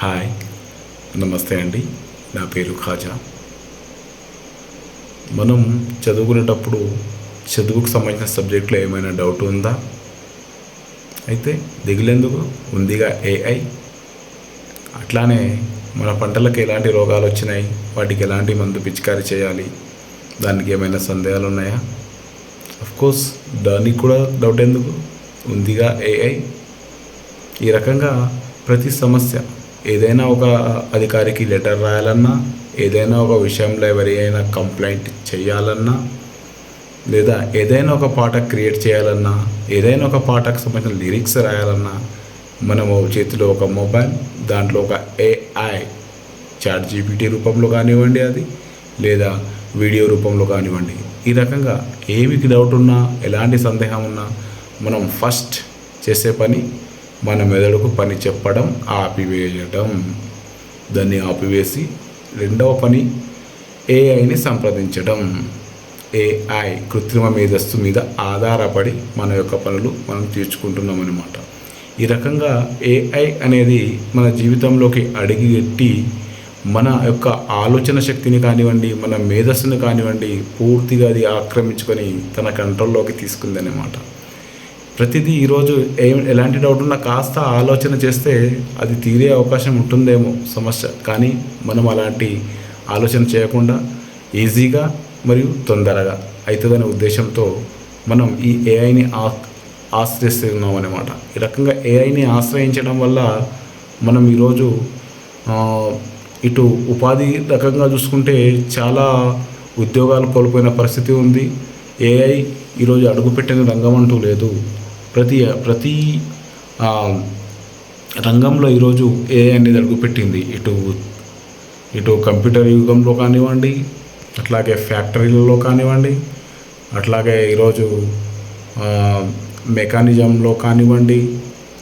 Hi, నమస్తే అండి. నా పేరు ఖాజా. మనం చదువుకునేటప్పుడు చదువుకు సంబంధించిన సబ్జెక్టులో ఏమైనా డౌట్ ఉందా? అయితే దిగులేందుకు, ఉందిగా ఏఐ. అట్లానే మన పంటలకు ఎలాంటి రోగాలు వచ్చినాయి, వాటికి ఎలాంటి మందు పిచికారీ చేయాలి, దానికి ఏమైనా సందేహాలు ఉన్నాయా? కోర్స్ దానికి కూడా డౌట్ ఎందుకు, ఉందిగా ఏఐ. ఈ రకంగా ప్రతి సమస్య, ఏదైనా ఒక అధికారికి లెటర్ రాయాలన్నా, ఏదైనా ఒక విషయంలో ఎవరి అయినా కంప్లైంట్ చేయాలన్నా, లేదా ఏదైనా ఒక పాట క్రియేట్ చేయాలన్నా, ఏదైనా ఒక పాటకు సంబంధించిన లిరిక్స్ రాయాలన్నా, మనము చేతిలో ఒక మొబైల్, దాంట్లో ఒక ఏఐ చాట్ జీపీటీ రూపంలో కానివ్వండి అది, లేదా వీడియో రూపంలో కానివ్వండి, ఈ రకంగా ఏమికి డౌట్ ఉన్నా, ఎలాంటి సందేహం ఉన్నా, మనం ఫస్ట్ చేసే పని మన మెదడుకు పని చెప్పడం ఆపివేయడం. దాన్ని ఆపివేసి రెండవ పని ఏఐని సంప్రదించడం. ఏఐ కృత్రిమ మేధస్సు మీద ఆధారపడి మన యొక్క పనులు మనం తీర్చుకుంటున్నాం అన్నమాట. ఈ రకంగా ఏఐ అనేది మన జీవితంలోకి అడిగిపెట్టి మన యొక్క ఆలోచన శక్తిని కానివ్వండి, మన మేధస్సుని కానివ్వండి, పూర్తిగా అది ఆక్రమించుకొని తన కంట్రోల్లోకి తీసుకుందన్నమాట. ప్రతిదీ ఈరోజు ఎలాంటి డౌట్ ఉన్నా కాస్త ఆలోచన చేస్తే అది తీరే అవకాశం ఉంటుందేమో సమస్య, కానీ మనం అలాంటి ఆలోచన చేయకుండా ఈజీగా మరియు తొందరగా అవుతుందనే ఉద్దేశంతో మనం ఈ ఏఐని ఆశ్రయిస్తున్నాం అన్నమాట. ఈ రకంగా ఏఐని ఆశ్రయించడం వల్ల మనం ఈరోజు ఇటు ఉపాధి రకంగా చూసుకుంటే చాలా ఉద్యోగాలు కోల్పోయిన పరిస్థితి ఉంది. ఏఐ ఈరోజు అడుగుపెట్టిన రంగం అంటూ లేదు. ప్రతి రంగంలో ఈరోజు ఏఐ అనేది అడుగుపెట్టింది. ఇటు కంప్యూటర్ యుగంలో కానివ్వండి, అట్లాగే ఫ్యాక్టరీలలో కానివ్వండి, అట్లాగే ఈరోజు మెకానిజంలో కానివ్వండి,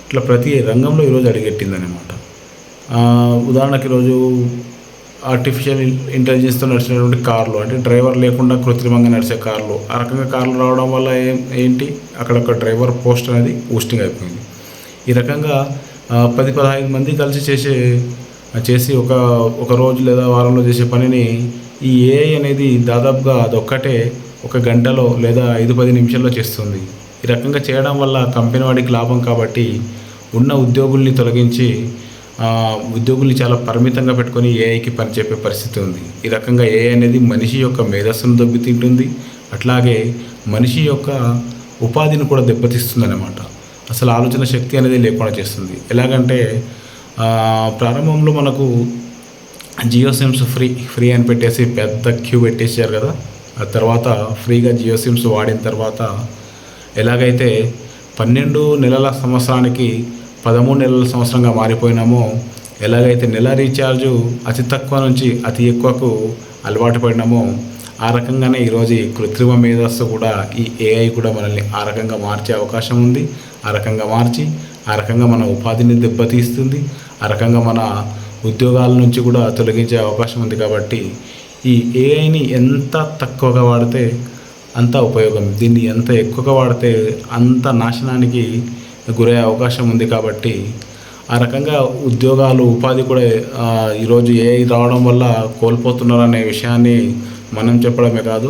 ఇట్లా ప్రతి రంగంలో ఈరోజు అడుగెట్టింది అనమాట. ఉదాహరణకి ఈరోజు ఆర్టిఫిషియల్ ఇంటెలిజెన్స్తో నడిచినటువంటి కార్లు, అంటే డ్రైవర్ లేకుండా కృత్రిమంగా నడిచే కార్లు, ఆ రకంగా కార్లు రావడం వల్ల ఏంటి అక్కడొక డ్రైవర్ పోస్ట్ అనేది పోస్టింగ్ అయిపోయింది. ఈ రకంగా 10-15 మంది కలిసి చేసి ఒక రోజు లేదా వారంలో చేసే పనిని ఈ ఏఐ అనేది దాదాపుగా అదొక్కటే 1 గంటలో లేదా 5-10 నిమిషాల్లో చేస్తుంది. ఈ రకంగా చేయడం వల్ల కంపెనీ వాడికి లాభం కాబట్టి ఉన్న ఉద్యోగుల్ని తొలగించి ఉద్యోగుల్ని చాలా పరిమితంగా పెట్టుకొని ఏఐకి పనిచేపే పరిస్థితి ఉంది. ఈ రకంగా ఏఐ అనేది మనిషి యొక్క మేధస్సును దెబ్బతింటుంది, అట్లాగే మనిషి యొక్క ఉపాధిని కూడా దెబ్బతీస్తుంది అన్నమాట. అసలు ఆలోచన శక్తి అనేది లేకుండా చేస్తుంది. ఎలాగంటే ప్రారంభంలో మనకు జియో సిమ్స్ ఫ్రీ అని పెట్టేసి పెద్ద క్యూ పెట్టేసారు కదా. ఆ తర్వాత ఫ్రీగా జియో సిమ్స్ వాడిన తర్వాత ఎలాగైతే 12 నెలల సంవత్సరానికి 13 నెలల సంవత్సరంగా మారిపోయినామో, ఎలాగైతే నెల రీఛార్జు అతి తక్కువ నుంచి అతి ఎక్కువకు అలవాటు పడినామో, ఆ రకంగానే ఈరోజు ఈ కృత్రిమ మేధస్సు కూడా, ఈ ఏఐ కూడా మనల్ని ఆ రకంగా మార్చే అవకాశం ఉంది. ఆ రకంగా మార్చి ఆ రకంగా మన ఉపాధిని దెబ్బతీస్తుంది, ఆ రకంగా మన ఉద్యోగాల నుంచి కూడా తొలగించే అవకాశం ఉంది. కాబట్టి ఈ ఏఐని ఎంత తక్కువగా వాడితే అంత ఉపయోగం, దీన్ని ఎంత ఎక్కువగా వాడితే అంత నాశనానికి గురయ్యే అవకాశం ఉంది. కాబట్టి ఆ రకంగా ఉద్యోగాలు, ఉపాధి కూడా ఈరోజు ఏఐ రావడం వల్ల కోల్పోతున్నారనే విషయాన్ని మనం చెప్పడమే కాదు,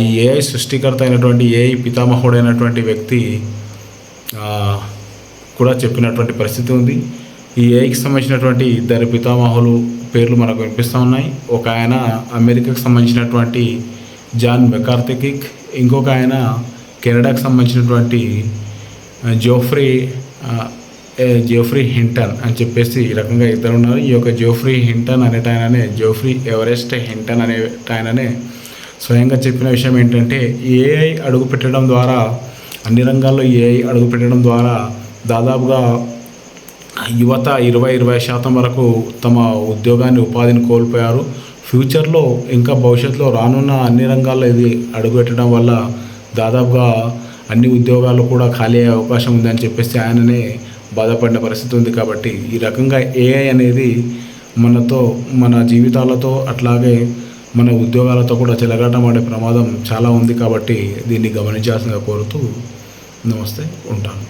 ఈ ఏఐ సృష్టికర్త అయినటువంటి, ఏఐ పితామహుడైనటువంటి వ్యక్తి కూడా చెప్పినటువంటి పరిస్థితి ఉంది. ఈ ఏఐకి సంబంధించినటువంటి 2 పితామహులు పేర్లు మనకు వినిపిస్తూ ఉన్నాయి. ఒక ఆయన అమెరికాకు సంబంధించినటువంటి జాన్ మెకార్థికిక్, ఇంకొక ఆయన కెనడాకు సంబంధించినటువంటి జోఫ్రీ హింటన్ అని చెప్పేసి ఈ రకంగా ఇద్దరు ఉన్నారు. ఈ యొక్క జోఫ్రీ హింటన్ అనేటాయననే, జోఫ్రీ ఎవరెస్ట్ హింటన్ అనేటాయననే స్వయంగా చెప్పిన విషయం ఏంటంటే, ఏఐ అడుగుపెట్టడం ద్వారా, అన్ని రంగాల్లో ఏఐ అడుగుపెట్టడం ద్వారా దాదాపుగా యువత 20-20% వరకు తమ ఉద్యోగాన్ని, ఉపాధిని కోల్పోయారు. ఫ్యూచర్లో ఇంకా భవిష్యత్తులో రానున్న అన్ని రంగాల్లో ఇది అడుగుపెట్టడం వల్ల దాదాపుగా అన్ని ఉద్యోగాలు కూడా ఖాళీ అయ్యే అవకాశం ఉందని చెప్పేసి ఆయననే బాధపడిన పరిస్థితి ఉంది. కాబట్టి ఈ రకంగా ఏఐ అనేది మన జీవితాలతో, అట్లాగే మన ఉద్యోగాలతో కూడా చెలగాటమాడే ప్రమాదం చాలా ఉంది. కాబట్టి దీన్ని గమనించాల్సిందిగా కోరుతూ నమస్తే, ఉంటాను.